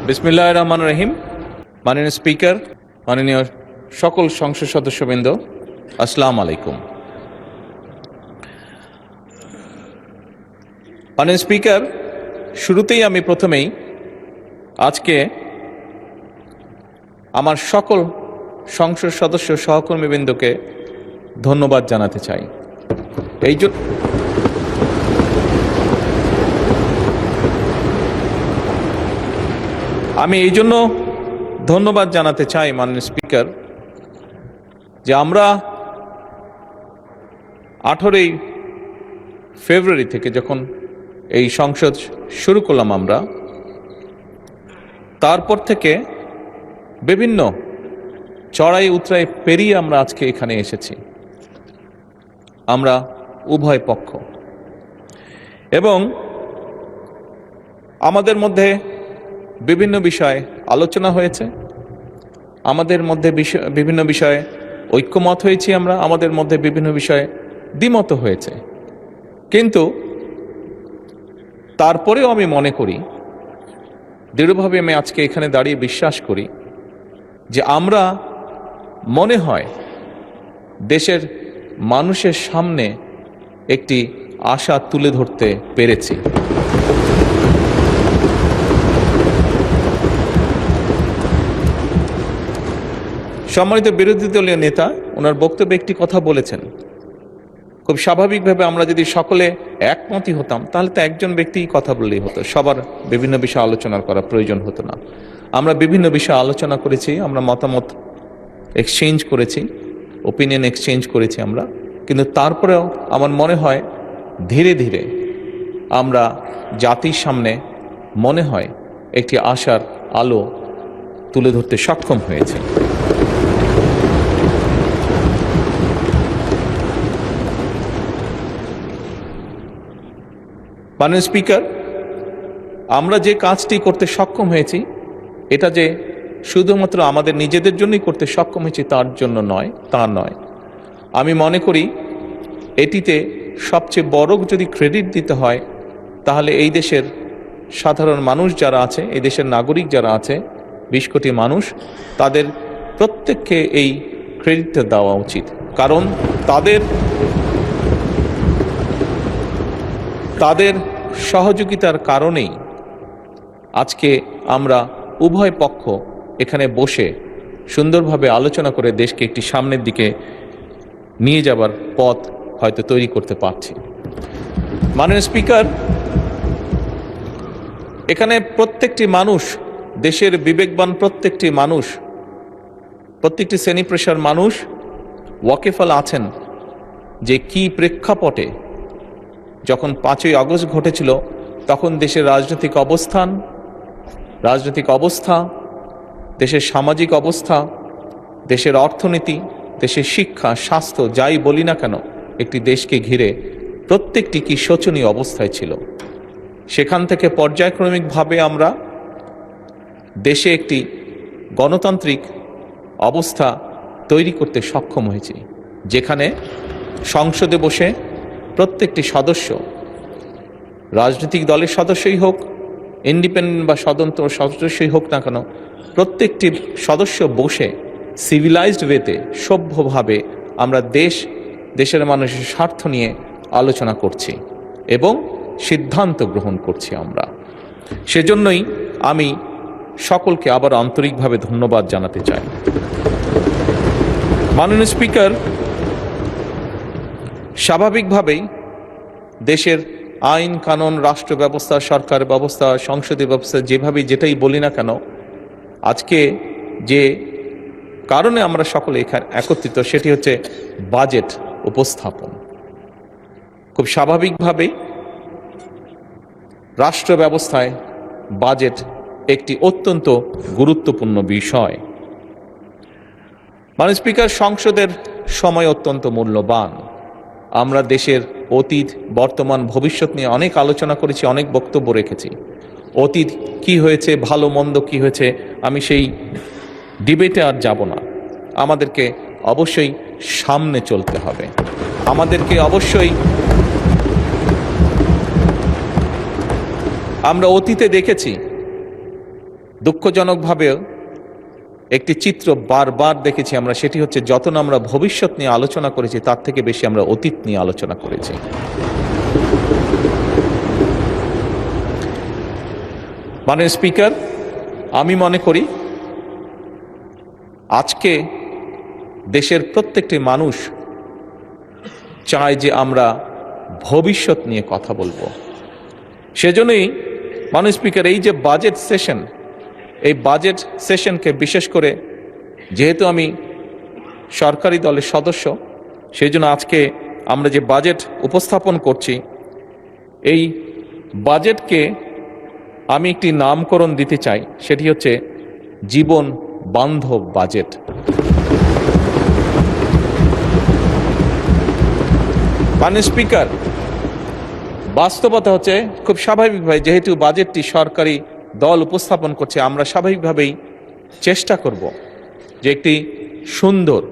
বিসমিল্লাহির রহমানির রহিম। মাননীয় স্পিকার, মাননীয় সকল সংসদ সদস্যবৃন্দ, আসসালামু আলাইকুম। মাননীয় স্পিকার, শুরুতেই আমি প্রথমেই আজকে আমার সকল সংসদ সদস্য সহকর্মীবৃন্দকে ধন্যবাদ জানাতে চাই। আমি এই জন্য ধন্যবাদ জানাতে চাই মাননীয় স্পিকার, যে আমরা 18ই ফেব্রুয়ারি থেকে যখন এই সংসদ শুরু করলাম, আমরা তারপর থেকে বিভিন্ন চড়াই উতরাই পেরিয়ে আমরা আজকে এখানে এসেছি। আমরা উভয় পক্ষ, এবং আমাদের মধ্যে বিভিন্ন বিষয়ে আলোচনা হয়েছে, আমাদের মধ্যে বিভিন্ন বিষয়ে ঐক্যমত হয়েছি, আমরা আমাদের মধ্যে বিভিন্ন বিষয়ে দ্বিমত হয়েছে। কিন্তু তারপরেও আমি মনে করি, দৃঢ়ভাবে আমি আজকে এখানে দাঁড়িয়ে বিশ্বাস করি যে আমরা মনে হয় দেশের মানুষের সামনে একটি আশা তুলে ধরতে পেরেছি। সম্মানিত বিরোধী দলীয় নেতা ওনার বক্তব্যে একটি কথা বলেছেন, খুব স্বাভাবিকভাবে আমরা যদি সকলে একমতই হতাম তাহলে তো একজন ব্যক্তিই কথা বললেই হতো, সবার বিভিন্ন বিষয়ে আলোচনা করার প্রয়োজন হতো না। আমরা বিভিন্ন বিষয়ে আলোচনা করেছি, আমরা মতামত এক্সচেঞ্জ করেছি, ওপিনিয়ন এক্সচেঞ্জ করেছি আমরা, কিন্তু তারপরেও আমার মনে হয় ধীরে ধীরে আমরা জাতির সামনে মনে হয় একটি আশার আলো তুলে ধরতে সক্ষম হয়েছে। মাননীয় স্পিকার, আমরা যে কাজটি করতে সক্ষম হয়েছি, এটা যে শুধুমাত্র আমাদের নিজেদের জন্যই করতে সক্ষম হয়েছি তার জন্য নয়, তা নয়। আমি মনে করি এটিতে সবচেয়ে বড় যদি ক্রেডিট দিতে হয় তাহলে এই দেশের সাধারণ মানুষ যারা আছে, এই দেশের নাগরিক যারা আছে, 20 কোটি মানুষ, তাদের প্রত্যেককে এই ক্রেডিটটা দেওয়া উচিত। কারণ তাদের সহযোগিতার কারণেই আজকে আমরা উভয় পক্ষ এখানে বসে সুন্দরভাবে আলোচনা করে দেশকে একটি সামনের দিকে নিয়ে যাবার পথ হয়তো তৈরি করতে পারছি। মাননীয় স্পিকার, এখানে প্রত্যেকটি মানুষ, দেশের বিবেকবান প্রত্যেকটি মানুষ, প্রত্যেকটি শ্রেণী পেশার মানুষ ওয়াকিফাল আছেন যে কি প্রেক্ষাপটে যখন 5ই আগস্ট ঘটেছিল তখন দেশের রাজনৈতিক অবস্থা, দেশের সামাজিক অবস্থা, দেশের অর্থনীতি, দেশের শিক্ষা, স্বাস্থ্য, যাই বলি না কেন, একটি দেশকে ঘিরে প্রত্যেকটি কি শোচনীয় অবস্থায় ছিল। সেখান থেকে পর্যায়ক্রমিকভাবে আমরা দেশে একটি গণতান্ত্রিক অবস্থা তৈরি করতে সক্ষম হয়েছি, যেখানে সংসদে বসে প্রত্যেকটি সদস্য, রাজনৈতিক দলের সদস্যই হোক, ইন্ডিপেন্ডেন্ট বা স্বতন্ত্র সদস্যই হোক না কেন, প্রত্যেকটি সদস্য বসে সিভিলাইজড ওয়েতে, সভ্যভাবে আমরা দেশের মানুষের স্বার্থ নিয়ে আলোচনা করছি এবং সিদ্ধান্ত গ্রহণ করছি। আমরা সেজন্যই আমি সকলকে আবার আন্তরিকভাবে ধন্যবাদ জানাতে চাই। মাননীয় স্পিকার, স্বাভাবিকভাবেই দেশের আইন কানুন, রাষ্ট্র ব্যবস্থা, সরকার ব্যবস্থা, সংসদীয় ব্যবস্থা, যেটাই বলি না কেন, আজকে যে কারণে আমরা সকলে এখানে একত্রিত সেটি হচ্ছে বাজেট উপস্থাপন। খুব স্বাভাবিকভাবেই রাষ্ট্র ব্যবস্থায় বাজেট একটি অত্যন্ত গুরুত্বপূর্ণ বিষয়। মাননীয় স্পিকার, সংসদের সময় অত্যন্ত মূল্যবান। আমরা দেশের অতীত, বর্তমান, ভবিষ্যৎ নিয়ে অনেক আলোচনা করেছি, অনেক বক্তব্য রেখেছি। অতীত কি হয়েছে, ভালো মন্দ কি হয়েছে, আমি সেই ডিবেটে আর যাব না। আমাদেরকে অবশ্যই সামনে চলতে হবে, আমাদেরকে অবশ্যই আমরা অতীতে দেখেছি দুঃখজনকভাবেও একটি চিত্র বারবার দেখেছি আমরা, সেটি হচ্ছে যত না আমরা ভবিষ্যৎ নিয়ে আলোচনা করেছি তার থেকে বেশি আমরা অতীত নিয়ে আলোচনা করেছি। মাননীয় স্পিকার, আমি মনে করি আজকে দেশের প্রত্যেকটি মানুষ চায় যে আমরা ভবিষ্যৎ নিয়ে কথা বলবো। সেজন্যই মাননীয় স্পিকার, এই যে বাজেট সেশন, এই বাজেট সেশনকে বিশেষ করে যেহেতু আমি সরকারি দলের সদস্য, সেই জন্য আজকে আমরা যে বাজেট উপস্থাপন করছি, এই বাজেটকে আমি একটি নামকরণ দিতে চাই, সেটি হচ্ছে জীবন বান্ধব বাজেট। মাননীয় স্পিকার, বাস্তবতা হচ্ছে খুব স্বাভাবিকভাবে যেহেতু বাজেটটি সরকারি দল উপস্থাপন করছে, আমরা স্বাভাবিকভাবেই চেষ্টা করব যে একটি সুন্দর